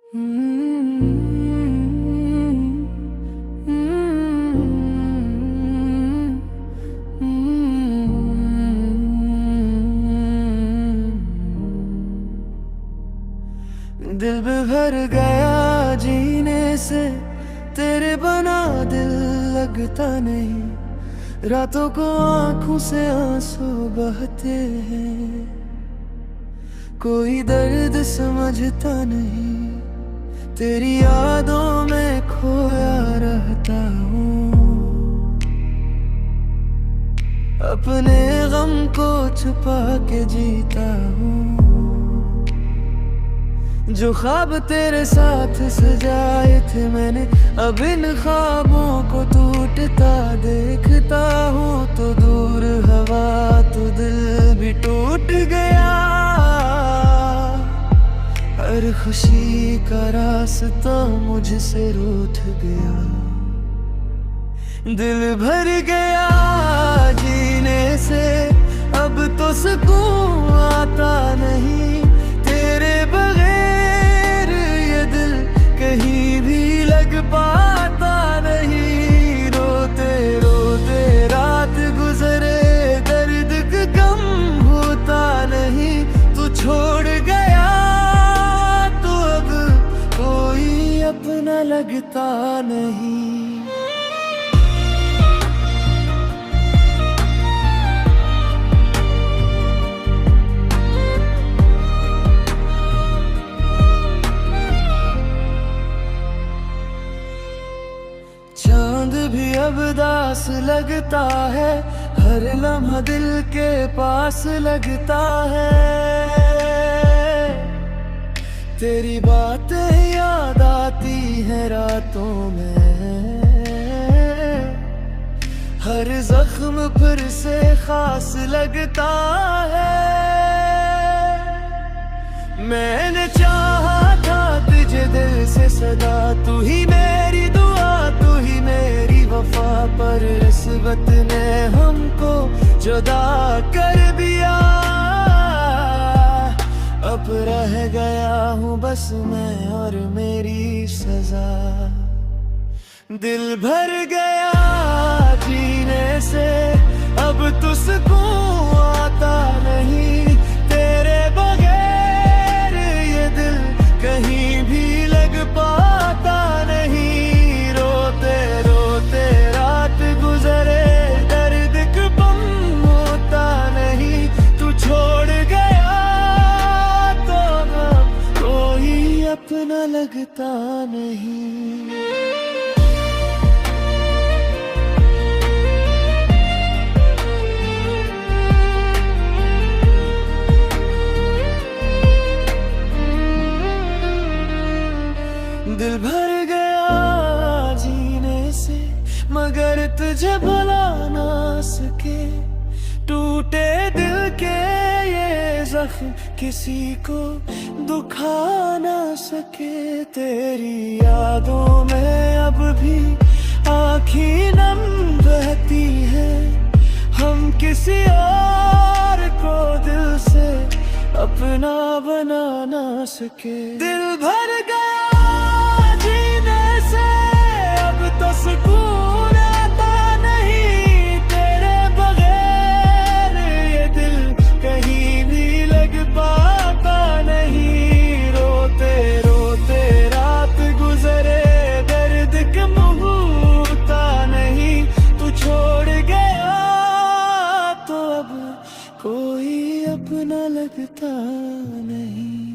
दिल भी भर गया जीने से, तेरे बना दिल लगता नहीं। रातों को आंखों से आंसू बहते हैं, कोई दर्द समझता नहीं। तेरी यादों में खोया रहता हूँ, अपने गम को छुपा के जीता हूँ। जो ख्वाब तेरे साथ सजाए थे मैंने, अब इन ख्वाबों को टूटता देखता हूँ। तो दूर हवा तो दिल भी टूट गया, हर खुशी का रास्ता मुझसे रूठ गया। दिल भर गया जीने से, अब तो सुकून आता नहीं। तेरे बगैर ये दिल कहीं भी लग पाता नहीं। रोते रोते रात गुजरे, दर्द कम होता नहीं। तू छोड़ गया तो अब कोई अपना लगता नहीं। चांद भी अब दास लगता है, हर लम्हा दिल के पास लगता है। तेरी बातें याद आती हैं रातों में, हर जख्म फिर से खास लगता है। मैंने चाहा था तुझे दिल से सदा, तू ही मेरी दुआ तू ही मेरी वफा, पर रिश्वत ने हमको जुदा कर दिया। अब रह गया हूँ बस मैं और मेरी सजा। दिल भर गया जीने से, अब तो सुकून आता नहीं। तेरे बगैर ये दिल कहीं भी लग पाता नहीं। रोते रोते रात गुजरे, दर्द कम होता नहीं। तू छोड़ गया तो अब कोई अपना लगता नहीं। दिल भर गया जीने से, मगर तुझे भुला ना सके। टूटे दिल के ये जख्म किसी को दुखा ना सके। तेरी यादों में अब भी आँखें नम बहती है, हम किसी और को दिल से अपना बना ना सके। दिल भर गया से, अब तो सुकून आता नहीं। तेरे बगैर ये दिल कहीं भी लग पाता नहीं। रोते रोते रात गुजरे, दर्द कम होता नहीं। तू छोड़ गया तो अब कोई अपना लगता नहीं।